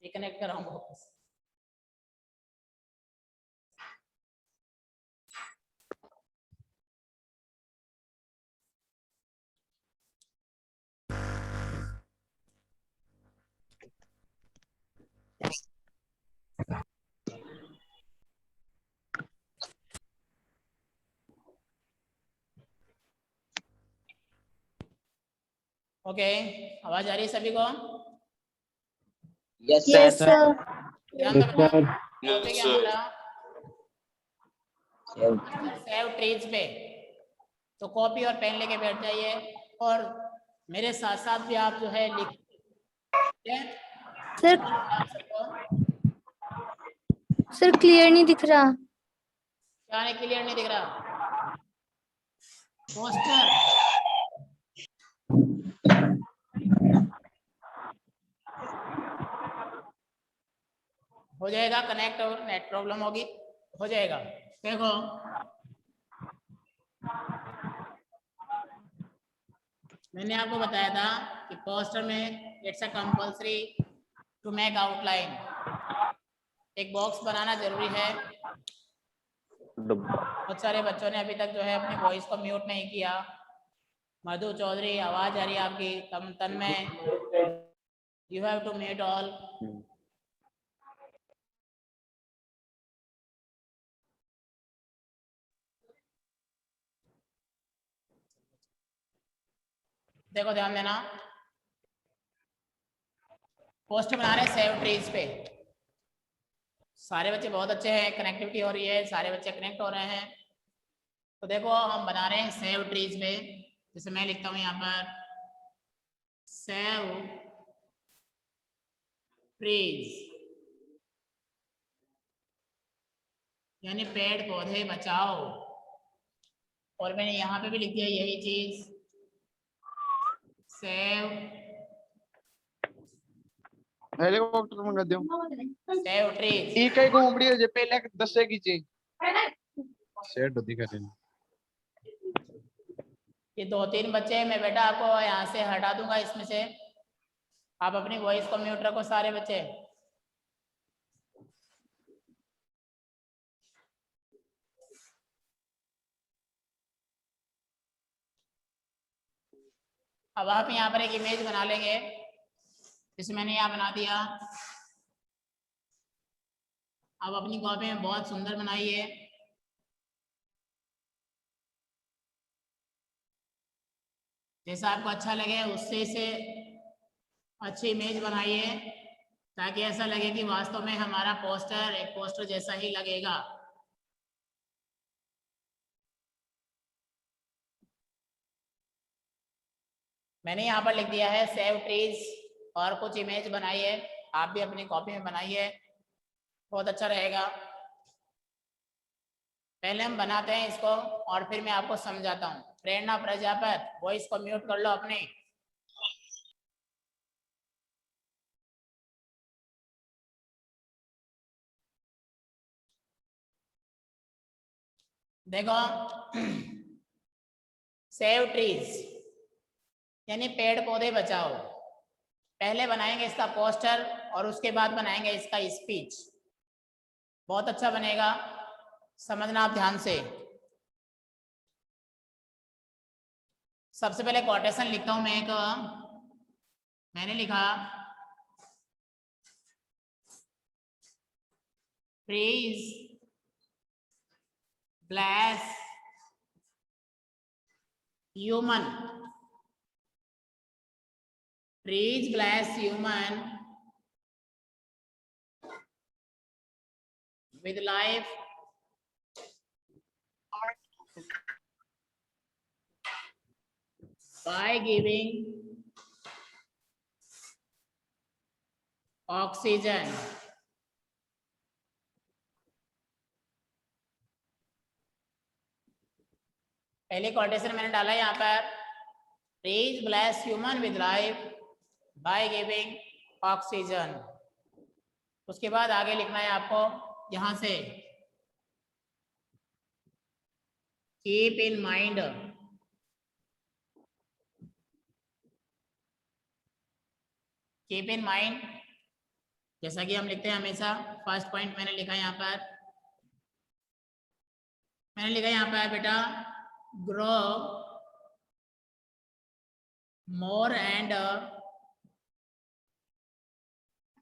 Reconnect कराऊंगा वापस। Okay, आवाज आ रही है सभी को? Yes Yes, sir. sir. ध्यान दो बेटा, टॉपिक है हमारा सेव ट्रीज पे। तो कॉपी और पेन लेके बैठ जाइए और मेरे साथ साथ भी आप जो है लिख सर सर क्लियर नहीं दिख रहा। क्या नहीं क्लियर नहीं दिख रहा? पोस्टर हो जाएगा कनेक्ट, और नेट प्रॉब्लम होगी, हो जाएगा। देखो मैंने आपको बताया था कि पोस्टर में it's a compulsory to make outline. एक बॉक्स बनाना जरूरी है। बहुत सारे बच्चों ने अभी तक जो है अपनी वॉइस को म्यूट नहीं किया। मधु चौधरी, आवाज आ रही है आपकी। Tanmay, you have to mute all. देखो ध्यान देना, पोस्ट बना रहे हैं सेव ट्रीज पे। सारे बच्चे बहुत अच्छे हैं, कनेक्टिविटी हो रही है, सारे बच्चे कनेक्ट हो रहे हैं। तो देखो हम बना रहे हैं सेव ट्रीज पे। जैसे मैं लिखता हूँ यहाँ पर सेव ट्रीज, यानी पेड़ पौधे बचाओ। और मैंने यहाँ पे भी लिख दिया यही चीज, सेव हेलीकॉप्टर मंगा दो। Save trees. ई कई घूमड़ी है जे पहले 10 की चीज सेट होती कर रही। ये 2-3 बच्चे हैं, मैं बेटा आपको यहाँ से हटा दूंगा इसमें से। आप अपनी वॉइस को म्यूट रखो सारे बच्चे। अब आप यहाँ पर एक इमेज बना लेंगे, जैसे मैंने यहाँ बना दिया। आप अपनी कॉपी में बहुत सुंदर बनाइए। जैसा आपको अच्छा लगे उससे से अच्छी इमेज बनाइए, ताकि ऐसा लगे कि वास्तव में हमारा पोस्टर एक पोस्टर जैसा ही लगेगा। मैंने यहाँ पर लिख दिया है सेव ट्रीज, और कुछ इमेज बनाइए। आप भी अपनी कॉपी में बनाइए, बहुत अच्छा रहेगा। पहले हम बनाते हैं इसको और फिर मैं आपको समझाता हूँ। प्रेरणा प्रजापत, वॉइस को म्यूट कर लो अपनी। देखो सेव ट्रीज यानी पेड़ पौधे बचाओ। पहले बनाएंगे इसका पोस्टर और उसके बाद बनाएंगे इसका स्पीच। बहुत अच्छा बनेगा, समझना आप ध्यान से। सबसे पहले कोटेशन लिखता हूं मैं एक। मैंने लिखा trees bless human, trees bless human with life by giving oxygen. पहले कोटेशन मैंने डाला यहाँ पर, trees bless human with life by giving oxygen. उसके बाद आगे लिखना है आपको यहाँ से, keep in mind keep in mind, जैसा कि हम लिखते हैं हमेशा, फर्स्ट पॉइंट मैंने लिखा यहाँ पर, बेटा grow more and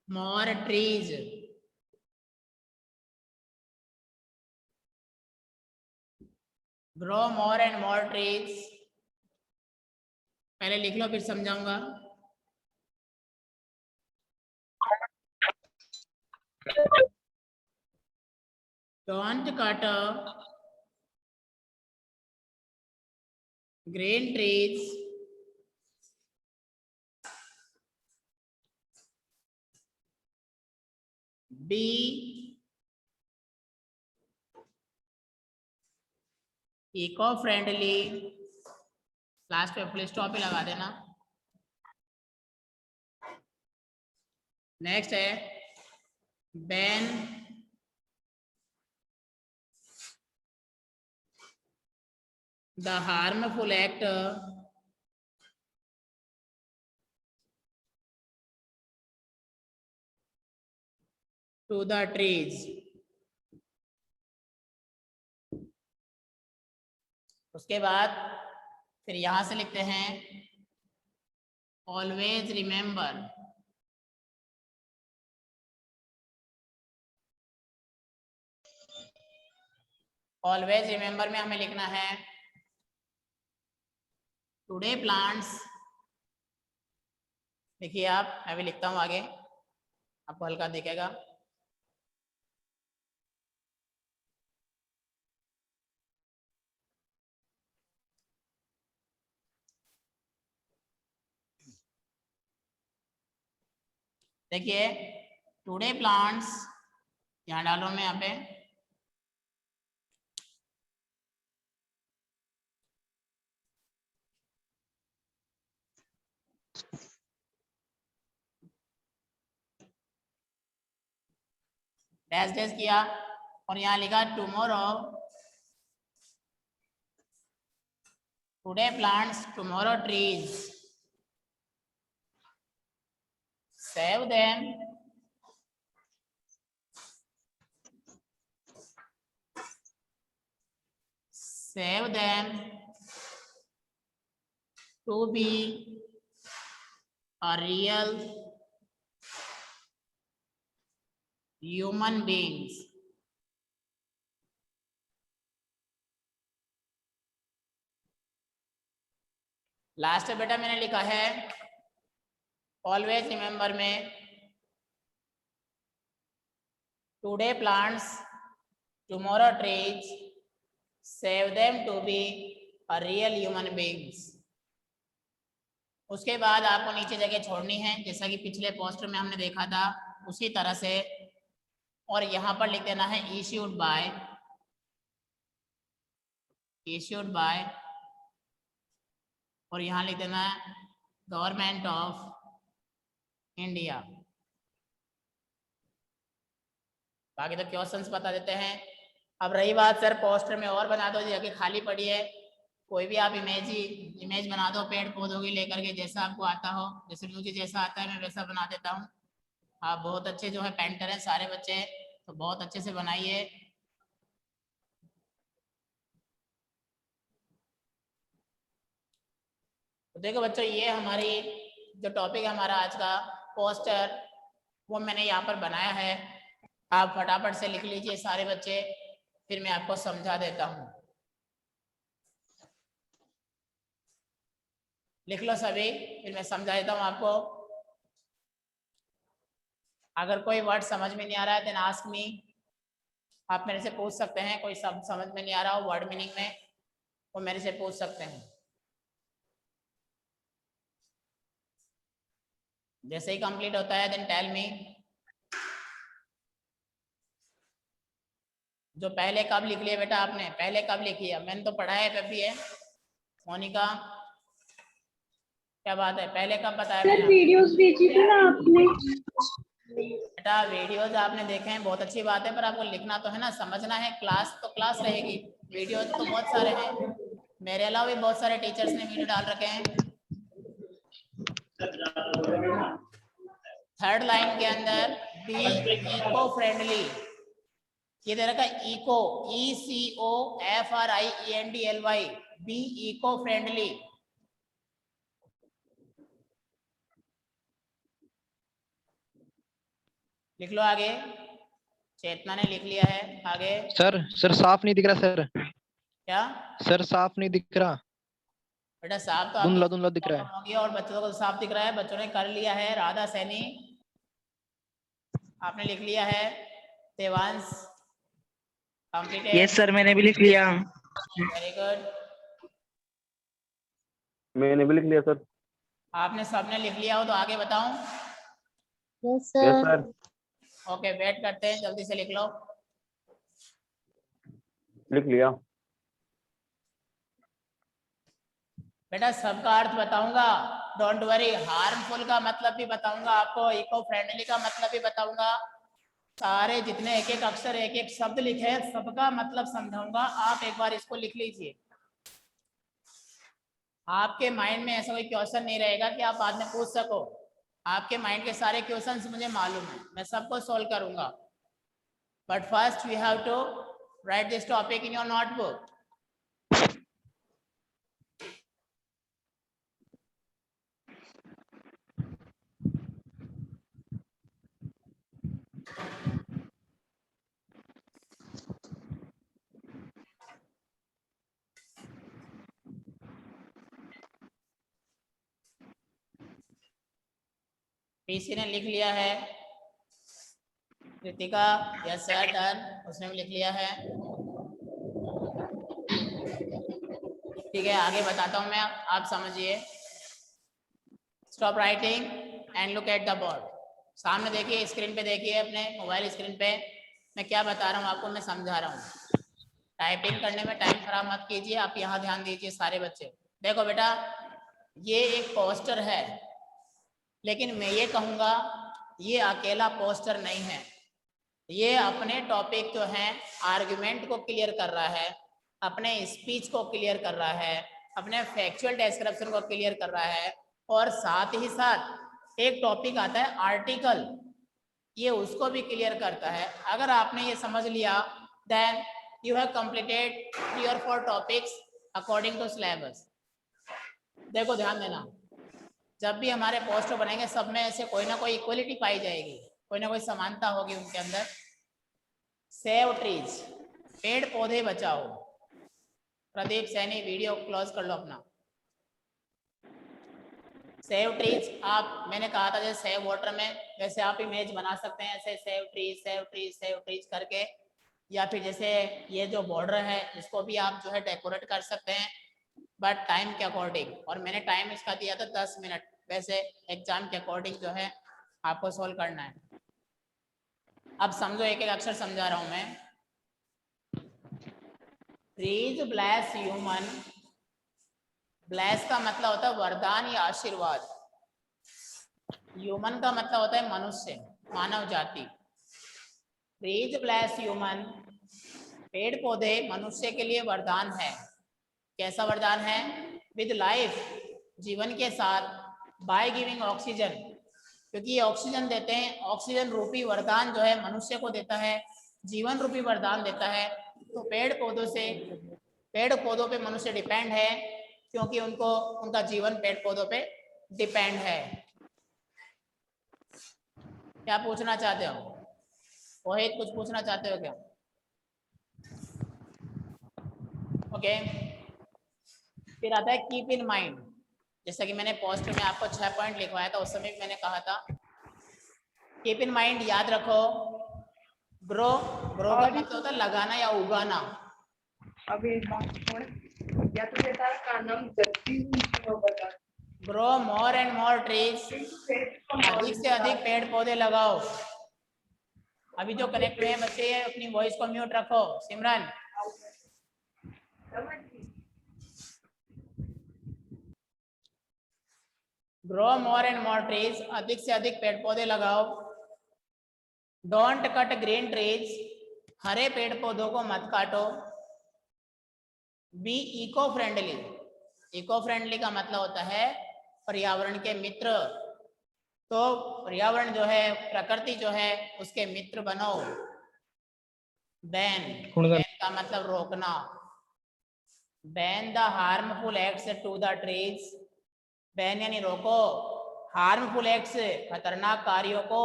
more trees. Grow more and more trees, पहले लिख लो फिर समझाऊंगा। Don't cut green trees be eco-friendly, last पे फुल स्टॉप ही लगा देना। नेक्स्ट है ban the harmful act to the trees. उसके बाद फिर यहां से लिखते हैं ऑलवेज रिमेंबर में हमें लिखना है टुडे प्लांट्स। देखिए आप, मैं भी लिखता हूं आगे, आपको हल्का दिखेगा। देखिए टुडे प्लांट्स यहाँ डालो मैं यहाँ पे, डैश डैश किया और यहाँ लिखा tomorrow, today plants tomorrow trees, save them to be a real human beings। Last बेटा मैंने लिखा है ऑलवेज रिमेंबर में today plants tomorrow trees, save them to be a real human beings. उसके बाद आपको नीचे जगह छोड़नी है जैसा कि पिछले पोस्टर में हमने देखा था उसी तरह से, और यहाँ पर लिख देना है इश्यूड बाय, और यहाँ लिख देना है गवर्नमेंट ऑफ इंडिया। बाकी तो क्वेश्चंस बता देते हैं। अब रही बात सर पोस्टर में और बना दो, जगह खाली पड़ी है, कोई भी आप इमेज बना दो पेड़ पौधों की लेकर के, जैसा आपको आता हो, जैसे मुझे जैसा आता है मैं वैसा बना देता हूँ। आप बहुत अच्छे जो है पेंटर हैं सारे बच्चे, तो बहुत अच्छे से बनाइए। तो देखो बच्चों, ये हमारी जो टॉपिक है हमारा आज का पोस्टर, वो मैंने यहाँ पर बनाया है। आप फटाफट से लिख लीजिए सारे बच्चे, फिर मैं आपको समझा देता हूँ। लिख लो सभी, फिर मैं समझा देता हूँ आपको। अगर कोई वर्ड समझ में नहीं आ रहा है देन आस्क मी, आप मेरे से पूछ सकते हैं। कोई शब्द समझ में नहीं आ रहा हो वर्ड मीनिंग में, वो मेरे से पूछ सकते हैं। जैसे ही कंप्लीट होता है देन टेल मी। जो पहले कब लिख लिया बेटा आपने, पहले कब लिखी है? मैंने तो पढ़ा है, कभी है मोनिका, क्या बात है, पहले कब बताया? सर वीडियोस भेजी थी ना आपने। बेटा वीडियोज आपने देखे हैं, बहुत अच्छी बात है, पर आपको लिखना तो है ना, समझना है। क्लास तो क्लास रहेगी, वीडियोज तो बहुत सारे हैं, मेरे अलावा भी बहुत सारे टीचर्स ने वीडियो डाल रखे हैं। थर्ड लाइन के अंदर बी इको फ्रेंडली, ये दे रखा है eco, ECOFRIENDLY, be eco friendly. लिख लो आगे, चेतना ने लिख लिया है, आगे। सर साफ नहीं दिख रहा सर। क्या सर साफ नहीं दिख रहा, बेटा? साफ तो धुंधला आपको धुंधला दिख रहा है। होगी और बच्चों को तो साफ दिख रहा है, बच्चों ने कर लिया है। राधा सैनी आपने लिख लिया है, देवांश कंप्लीटेड। यस सर, मैंने भी लिख लिया। वेरी गुड, मैंने भी लिख लिया सर। आपने सबने लिख लिया हो तो आगे बताऊं? Yes yes sir. Sir. Okay, wait करते हैं, जल्दी से लिख लो। लिख लिया। बेटा सबका अर्थ बताऊंगा, डोंट वरी। हार्मफुल का मतलब भी बताऊंगा आपको, इको फ्रेंडली का मतलब भी बताऊंगा। सारे जितने एक एक अक्षर एक एक शब्द लिखे हैं सबका मतलब समझाऊंगा। आप एक बार इसको लिख लीजिए। आपके माइंड में ऐसा कोई क्वेश्चन नहीं रहेगा कि आप बाद में पूछ सको। आपके माइंड के सारे क्वेश्चंस मुझे मालूम है, मैं सबको सॉल्व करूंगा। But first we have to write this topic in your notebook. PC ने लिख लिया है, कृतिका यस सर डन, उसने भी लिख लिया है। ठीक है, आगे बताता हूं मैं, आप समझिए। Stop writing and look at the board. सामने देखिए, स्क्रीन पे देखिए, अपने मोबाइल स्क्रीन पे मैं क्या बता रहा हूँ आपको, मैं समझा रहा हूँ। टाइपिंग करने में टाइम खराब मत कीजिए, आप यहाँ ध्यान दीजिए सारे बच्चे। देखो बेटा, ये एक पोस्टर है, लेकिन मैं ये कहूँगा ये अकेला पोस्टर नहीं है। ये अपने टॉपिक जो है आर्गुमेंट को क्लियर कर रहा है, अपने स्पीच को क्लियर कर रहा है, अपने फैक्चुअल डिस्क्रिप्शन को क्लियर कर रहा है, और साथ ही साथ एक टॉपिक आता है आर्टिकल, ये उसको भी क्लियर करता है। अगर आपने ये समझ लिया देन यू हैव कंप्लीटेड 3 और 4 टॉपिक्स अकॉर्डिंग टू सिलेबस। देखो ध्यान देना, जब भी हमारे पोस्टर बनेंगे सब में ऐसे कोई ना कोई इक्वलिटी पाई जाएगी, कोई ना कोई समानता होगी उनके अंदर। सेव ट्रीज, पेड़ पौधे बचाओ। प्रदीप सैनी वीडियो क्लोज कर लो अपना। सेव ट्रीज, आप मैंने कहा था जैसे सेव वाटर में, वैसे आप इमेज बना सकते हैं ऐसे save trees save trees save trees करके, या फिर जैसे ये जो बॉर्डर है इसको भी आप जो है डेकोरेट कर सकते हैं, बट टाइम के अकॉर्डिंग। और मैंने टाइम इसका दिया था 10 मिनट, वैसे एग्जाम के अकॉर्डिंग जो है आपको सॉल्व करना है। अब समझो, एक एक अक्षर समझा रहा हूं मैं। ट्रीज ब्लेस ह्यूमन, ब्लेस का मतलब होता है वरदान या आशीर्वाद, ह्यूमन का मतलब होता है मनुष्य, मानव जाति। ट्रीज ब्लेस ह्यूमन, पेड़ पौधे मनुष्य के लिए वरदान है। कैसा वरदान है? विद लाइफ, जीवन के साथ, बाय गिविंग ऑक्सीजन, क्योंकि ये ऑक्सीजन देते हैं। ऑक्सीजन रूपी वरदान जो है मनुष्य को देता है, जीवन रूपी वरदान देता है। तो पेड़ पौधों पे मनुष्य डिपेंड है, क्योंकि उनको उनका जीवन पेड़ पौधों पे डिपेंड है। क्या पूछना चाहते हो मोहित, कुछ पूछना चाहते हो क्या? ओके, फिर आता है कीप इन माइंड। जैसा कि मैंने पोस्टर में आपको 6 पॉइंट लिखवाया था, उस समय भी मैंने कहा था कीप इन माइंड, याद रखो। ग्रो, ग्रो का मतलब होता है लगाना या उगाना। अब एक बात छोड़, या तो बेटा का नाम जगदीश बता। Grow more and more trees, अधिक से अधिक पेड़ पौधे लगाओ। अभी जो कनेक्ट हुए हैं बच्चे, अपनी वॉइस को म्यूट रखो। Simran, grow more and more trees, अधिक से अधिक पेड़ पौधे लगाओ। डोंट कट ग्रीन ट्रीज, हरे पेड़ पौधों को मत काटो। Be eco friendly, eco friendly का मतलब होता है पर्यावरण के मित्र। तो पर्यावरण जो है, प्रकृति जो है, उसके मित्र बनो। बैन, बैन का मतलब रोकना। Ban the harmful acts to the trees. Ban यानी रोको, हार्मफुल एक्ट्स खतरनाक कार्यों को।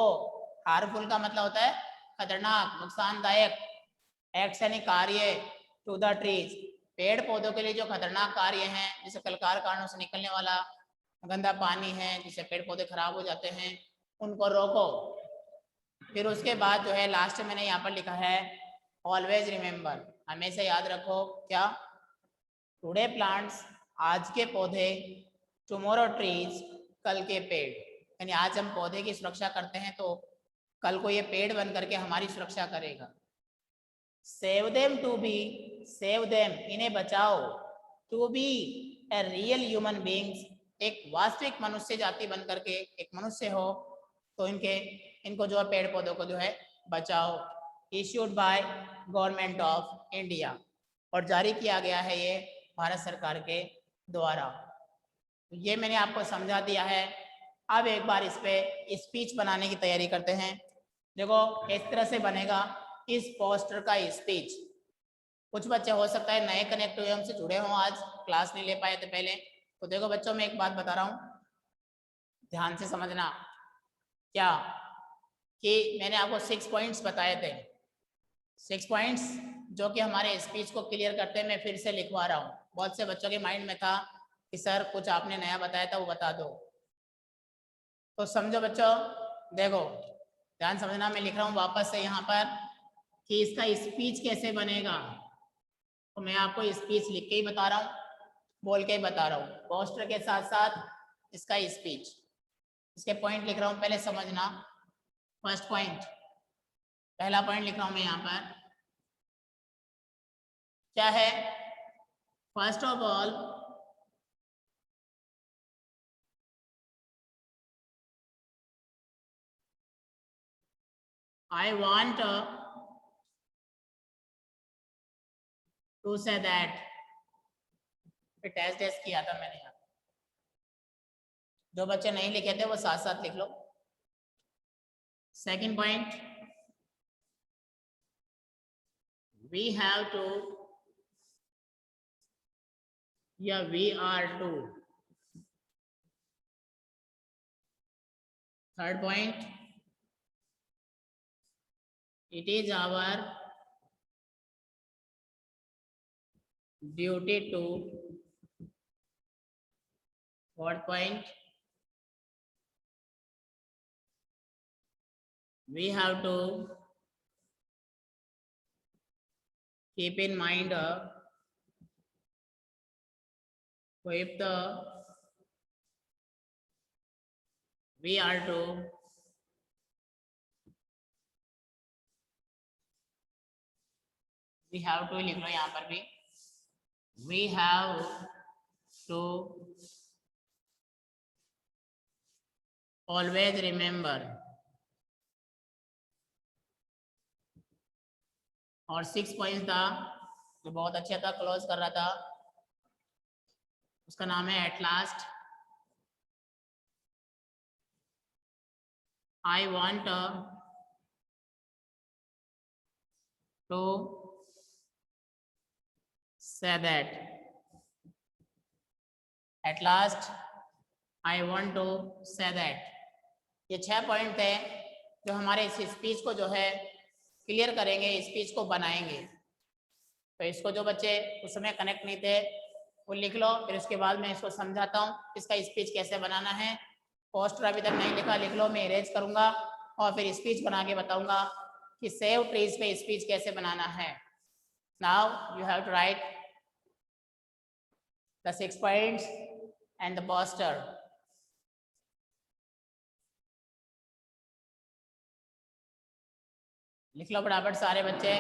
हार्मफुल का मतलब होता है खतरनाक, नुकसानदायक। एक्ट्स यानी कार्य, टू द ट्रीज पेड़ पौधों के लिए जो खतरनाक कार्य हैं, जैसे कल कारखानों से निकलने वाला गंदा पानी है जिससे पेड़ पौधे खराब हो जाते हैं, उनको रोको। फिर उसके बाद जो है लास्ट में मैंने यहाँ पर लिखा है ऑलवेज रिमेम्बर, हमेशा याद रखो क्या, टुडे प्लांट्स, आज के पौधे, टुमारो ट्रीज, कल के पेड़। यानी आज हम पौधे की सुरक्षा करते हैं तो कल को ये पेड़ बन करके हमारी सुरक्षा करेगा। Save them to be, save them इन्हें बचाओ, to be a real human beings, एक वास्तविक मनुष्य जाति बन करके एक मनुष्य हो, तो इनको जो है पेड़ पौधों को जो है बचाओ। Issued by government of India, और जारी किया गया है ये भारत सरकार के द्वारा। ये मैंने आपको समझा दिया है। अब एक बार इस पे स्पीच बनाने की तैयारी करते हैं। देखो इस तरह से बनेगा इस पोस्टर का स्पीच। कुछ बच्चे हो सकता है नए कनेक्ट हुए, हमसे जुड़े हों, आज क्लास नहीं ले पाए थे पहले। तो देखो बच्चों, मैं एक बात बता रहा हूँ, ध्यान से समझना। क्या कि मैंने आपको 6 पॉइंट्स बताए थे, 6 पॉइंट्स जो कि हमारे स्पीच को क्लियर करते हैं। मैं फिर से लिखवा रहा हूँ, बहुत से बच्चों के माइंड में था कि सर कुछ आपने नया बताया था वो बता दो। तो समझो बच्चों, देखो ध्यान समझना, मैं लिख रहा हूँ वापस से यहाँ पर कि इसका स्पीच कैसे बनेगा। तो मैं आपको स्पीच लिख के ही बता रहा हूँ, बोल के ही बता रहा हूँ, पोस्टर के साथ साथ इसका स्पीच। इसके पॉइंट लिख रहा हूँ, पहले समझना। फर्स्ट पॉइंट, पहला पॉइंट लिख रहा हूँ मैं यहाँ पर, क्या है? First of all, I want to say that, test किया था मैंने यहाँ, जो बच्चे नहीं लिखे थे वो साथ साथ लिख लो। Second point, we have to या we are to। Third point, it is our duty to। fourth point, we have to keep in mind if we are to we have to लिख लो यहाँ पर भी, we have to always remember। और 6 point था जो बहुत अच्छा था, क्लोज कर रहा था, उसका नाम है at last. I want to say that, at last I want to say that। ये 6 पॉइंट थे जो हमारे इस स्पीच को जो है क्लियर करेंगे, स्पीच को बनाएंगे। तो इसको जो बच्चे उस समय कनेक्ट नहीं थे वो लिख लो, फिर उसके बाद मैं इसको समझाता हूँ इसका स्पीच कैसे बनाना है। पोस्टर अभी तक नहीं लिखा, लिख लो, मैं इरेज करूँगा और फिर स्पीच बना के बताऊँगा कि सेव ट्रीज पे स्पीच कैसे बनाना है। Now you have to write the 6 points and the poster. लिख लो फटाफट सारे बच्चे।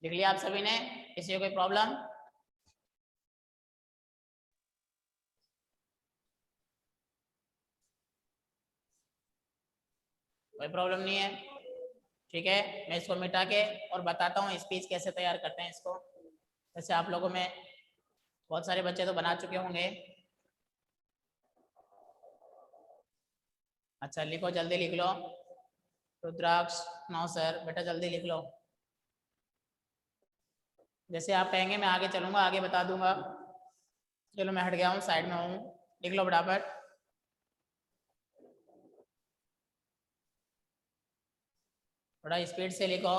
लिख लिया आप सभी ने? किसी को कोई प्रॉब्लम? कोई प्रॉब्लम नहीं है? ठीक है, मैं इसको मिटा के और बताता हूँ स्पीच कैसे तैयार करते हैं इसको। जैसे आप लोगों में बहुत सारे बच्चे तो बना चुके होंगे। अच्छा लिखो, जल्दी लिख लो। रुद्राक्ष, नो सर, बेटा जल्दी लिख लो। जैसे आप कहेंगे मैं आगे चलूंगा, आगे बता दूंगा। चलो मैं हट गया हूँ, साइड में हूँ। लिख लो फटाफट। थोड़ा स्पीड से लिखो।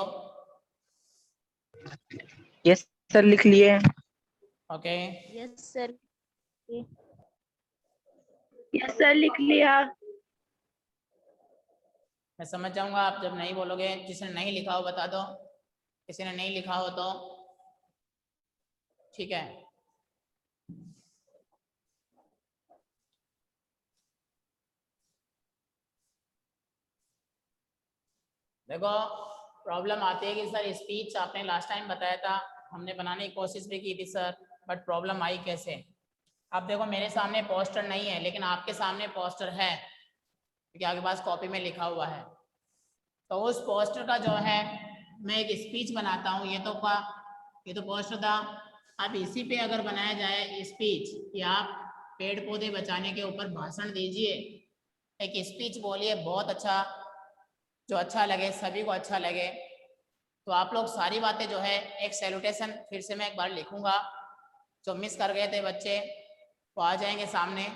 यस सर, लिख लिए। Okay, yes sir. Yes sir, लिख लिया। मैं समझ जाऊंगा आप जब नहीं बोलोगे। जिसने नहीं लिखा हो बता दो, किसी ने नहीं लिखा हो तो। ठीक है, देखो प्रॉब्लम आती है कि सर स्पीच आपने लास्ट टाइम बताया था, हमने बनाने की कोशिश भी की थी सर, बट प्रॉब्लम आई कैसे? अब देखो मेरे सामने पोस्टर नहीं है, लेकिन आपके सामने पोस्टर है क्योंकि आपके पास कॉपी में लिखा हुआ है। तो उस पोस्टर का जो है मैं एक स्पीच बनाता हूँ। ये तो पोस्टर था। अब इसी पे अगर बनाया जाए स्पीच कि आप पेड़ पौधे बचाने के ऊपर भाषण दीजिए, एक स्पीच बोलिए बहुत अच्छा, जो अच्छा लगे, सभी को अच्छा लगे। तो आप लोग सारी बातें जो है एक सैल्यूटेशन फिर से मैं एक बार लिखूंगा। जो मिस कर गए थे बच्चे वो आ जाएंगे सामने।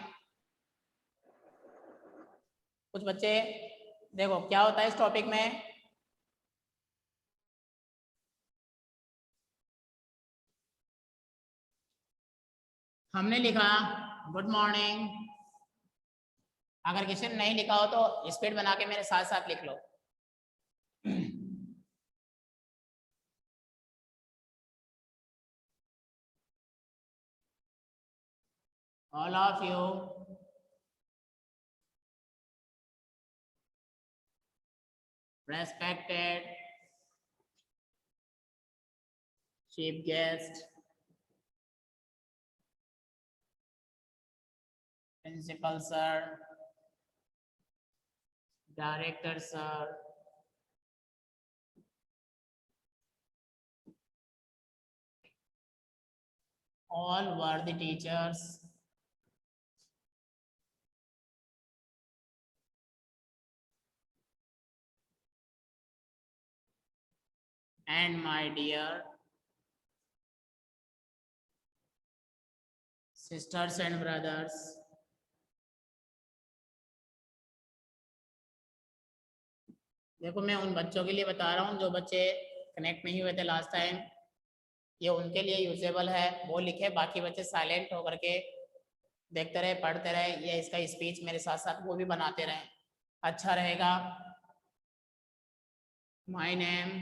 कुछ बच्चे देखो क्या होता है इस टॉपिक में। हमने लिखा गुड मॉर्निंग। अगर किसी ने नहीं लिखा हो तो स्पीड बना के मेरे साथ साथ लिख लो। All of you respected chief guest, principal sir, director sir, all worthy teachers, and my dear sisters and brothers, देखो मैं उन बच्चों के लिए बता रहा हूँ जो बच्चे कनेक्ट नहीं हुए थे लास्ट टाइम। ये उनके लिए यूजेबल है, वो लिखे। बाकी बच्चे साइलेंट होकर के देखते रहे, पढ़ते रहे, ये इसका स्पीच मेरे साथ साथ वो भी बनाते रहे, अच्छा रहेगा। My name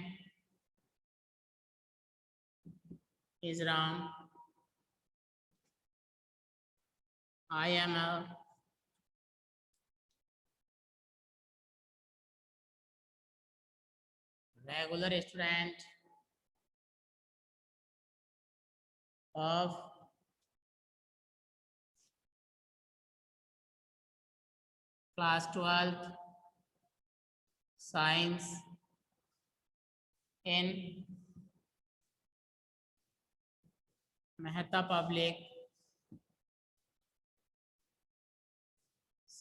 is Ram. I am a regular student of class 12th science in Mehta Public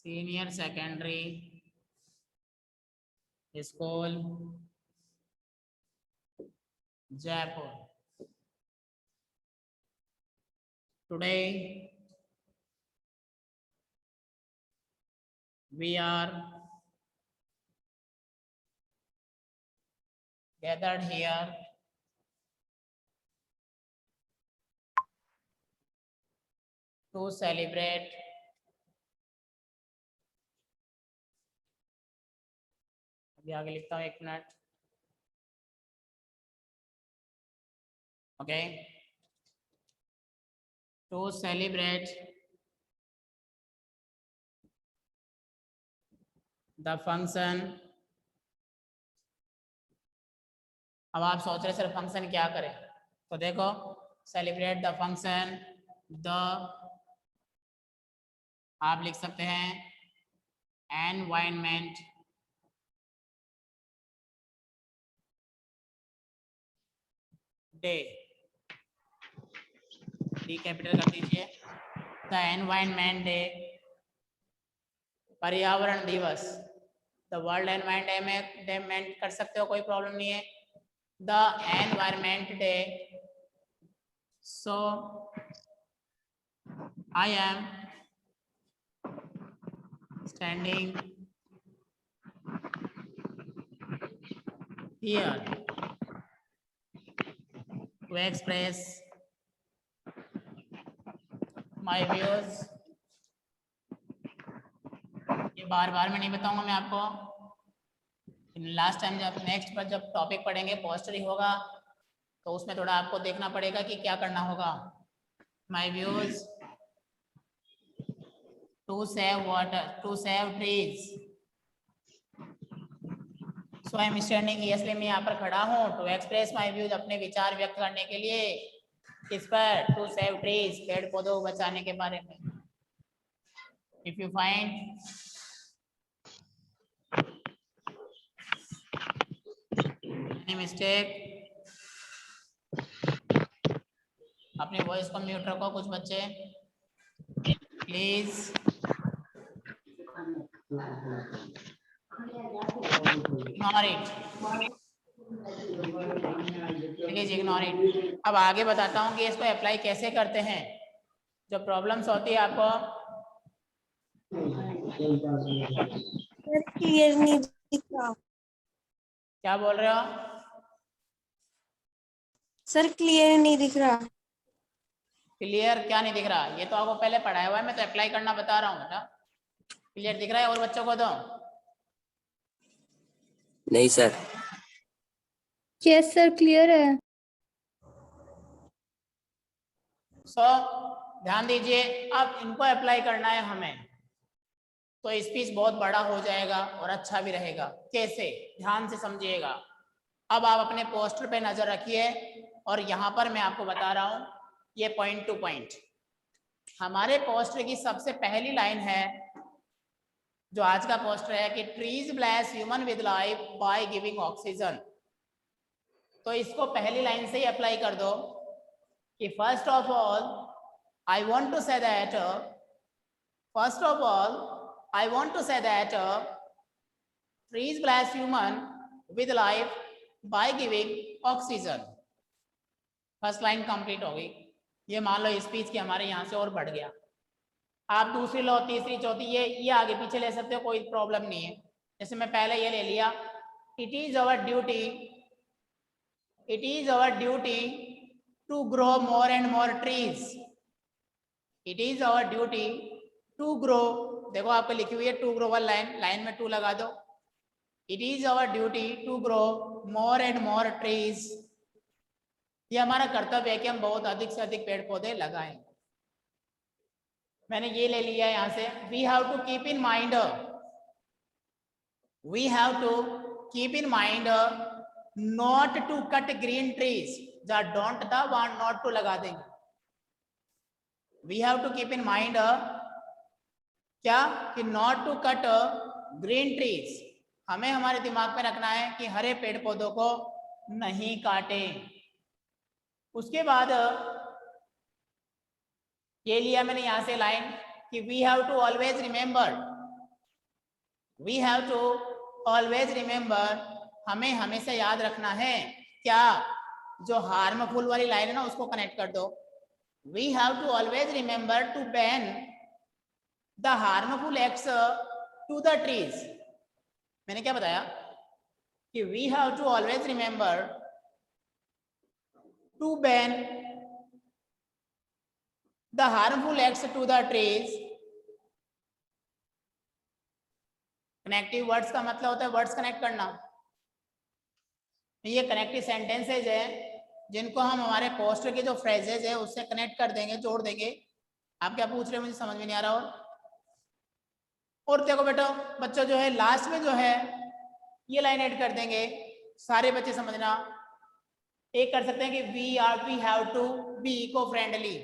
Senior Secondary School, Jaipur. Today we are gathered here to celebrate अभी आगे लिखता हूँ, एक minute. Okay, to celebrate the function अब आप सोच रहे sir function क्या करें, तो देखो सेलिब्रेट द फंक्शन द, आप लिख सकते हैं एनवायरनमेंट डे, डी कैपिटल कर दीजिए, द एनवायरनमेंट डे, पर्यावरण दिवस, द वर्ल्ड एनवायरनमेंट डे में कर सकते हो, कोई प्रॉब्लम नहीं है, the environment day, so I am standing here to express my views. ये बार बार मैं नहीं बताऊंगा मैं आपको, लास्ट टाइम जब नेक्स्ट पर जब टॉपिक पढ़ेंगे पोस्टरी होगा तो उसमें थोड़ा आपको देखना पड़ेगा कि क्या करना होगा. My views to save water, to save trees. So I am standing here, इसलिए मैं यहाँ पर खड़ा हूँ to express my views, अपने विचार व्यक्त करने के लिए, किस पर, to save trees, पेड़ पौधों को बचाने के बारे में. If you find any mistake, अपने वॉइस को म्यूट रखो कुछ बच्चे please. Ignore it. Please ignore it. अब आगे बताता हूँ कि इसको अप्लाई कैसे करते हैं. जो प्रॉब्लम्स होती है आपको क्लियर नहीं दिख रहा क्या बोल रहे हो सर, क्लियर नहीं दिख रहा. क्लियर क्या नहीं दिख रहा, ये तो आपको पहले पढ़ाया हुआ है, मैं तो अप्लाई करना बता रहा हूँ बेटा. क्लियर दिख रहा है और बच्चों को तो नहीं सर. यस सर, क्लियर है. सो ध्यान दीजिए, अब इनको अप्लाई करना है हमें, तो स्पीच बहुत बड़ा हो जाएगा और अच्छा भी रहेगा. कैसे, ध्यान से समझिएगा. अब आप अपने पोस्टर पे नजर रखिए और यहाँ पर मैं आपको बता रहा हूँ, ये पॉइंट टू पॉइंट हमारे पोस्टर की सबसे पहली लाइन है, जो आज का पोस्टर है कि trees bless human with life by giving oxygen. तो इसको पहली लाइन से ही अप्लाई कर दो कि first of all I want to say that, first of all I want to say that trees bless human with life by giving oxygen. First line complete हो गई. ये मान लो स्पीच की हमारे यहाँ से और बढ़ गया. आप दूसरी लो, तीसरी, चौथी, ये आगे पीछे ले सकते हो, कोई प्रॉब्लम नहीं है. जैसे मैं पहले ये ले लिया, it is our duty, it is our duty to grow more and more trees. It is our duty to grow, देखो आपको लिखी हुई है to grow, one line, line में टू लगा दो. It is our duty to grow more and more trees. ये हमारा कर्तव्य है कि हम बहुत अधिक से अधिक पेड़ पौधे लगाएं. मैंने ये ले लिया यहाँ से. We have to keep in mind, we have to keep in mind not to cut green trees. The don't the want not to लगा देंगे. We have to keep in mind क्या, कि not to cut green trees. हमें हमारे दिमाग में रखना है कि हरे पेड़ पौधों को नहीं काटें. उसके बाद ये लिया मैंने यहाँ से लाइन कि we have to always remember, we have to always remember, हमें हमेशा याद रखना है क्या, जो हार्मफुल वाली लाइन है ना उसको कनेक्ट कर दो. We have to always remember to ban the harmful acts to the trees. मैंने क्या बताया कि we have to always remember to ban the harmful acts to the trees. Connective words का मतलब होता है वर्ड्स कनेक्ट करना. ये कनेक्टिव सेंटेंसेज है जिनको हम हमारे पोस्टर के जो फ्रेजेज है उससे कनेक्ट कर देंगे, जोड़ देंगे. आप क्या पूछ रहे हो मुझे समझ में नहीं आ रहा. और देखो बेटा, बच्चों जो है लास्ट में जो है ये लाइन ऐड कर देंगे. सारे बच्चे समझना, एक कर सकते हैं कि we have to be eco friendly,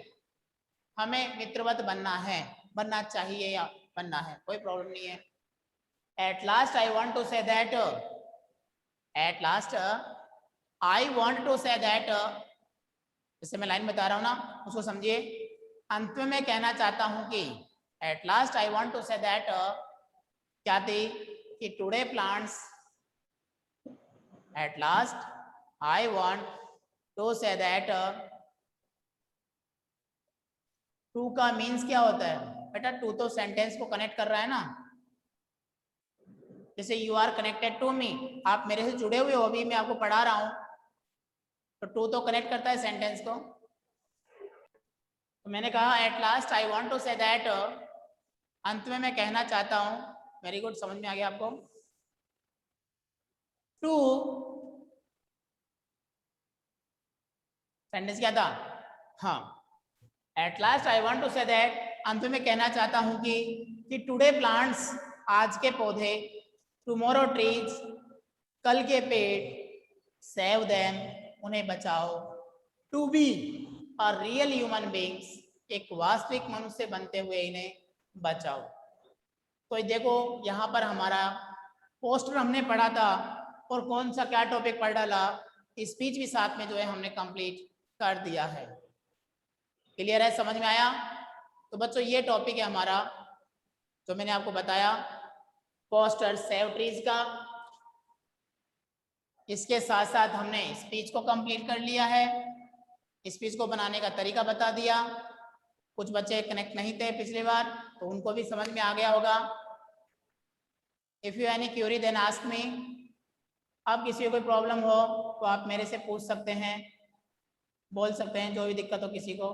हमें मित्रवत बनना है, बनना चाहिए या बनना है, कोई प्रॉब्लम नहीं है। At last I want to say that, at last I want to say that, जैसे मैं लाइन बता रहा हूँ ना उसको समझिए। अंत में मैं कहना चाहता हूँ कि at last I want to say that, क्या थी कि today plants, at last I want to say that, to का मीन्स क्या होता है बेटा? टू तो सेंटेंस को कनेक्ट कर रहा है ना, जैसे you are connected to me, आप मेरे से जुड़े हुए हो, अभी मैं आपको पढ़ा रहा हूं, तो टू तो कनेक्ट करता है सेंटेंस को। तो मैंने कहा at last I want to say that, अंत में मैं कहना चाहता हूं, वेरी गुड, समझ में आ गया आपको? टू सेंटेंस क्या था? हाँ, at last I want to say that, अंत में कहना चाहता हूं कि टुडे प्लांट्स, आज के पौधे, टुमारो ट्रीज, कल के पेड़, सेव देम, उन्हें बचाओ, to be a real human beings, एक वास्तविक मनुष्य बनते हुए इन्हें बचाओ। तो देखो यहाँ पर हमारा पोस्टर हमने पढ़ा था, और कौन सा क्या टॉपिक पढ़ डाला, स्पीच भी साथ में जो है हमने कंप्लीट कर दिया है। क्लियर है, समझ में आया? तो बच्चों ये टॉपिक है हमारा जो मैंने आपको बताया, पोस्टर सेव ट्रीज का। इसके साथ साथ हमने स्पीच को कंप्लीट कर लिया है, स्पीच को बनाने का तरीका बता दिया। कुछ बच्चे कनेक्ट नहीं थे पिछली बार, तो उनको भी समझ में आ गया होगा। If you any query then ask me. अब किसी को कोई प्रॉब्लम हो तो आप मेरे से पूछ सकते हैं, बोल सकते हैं, जो भी दिक्कत हो किसी को।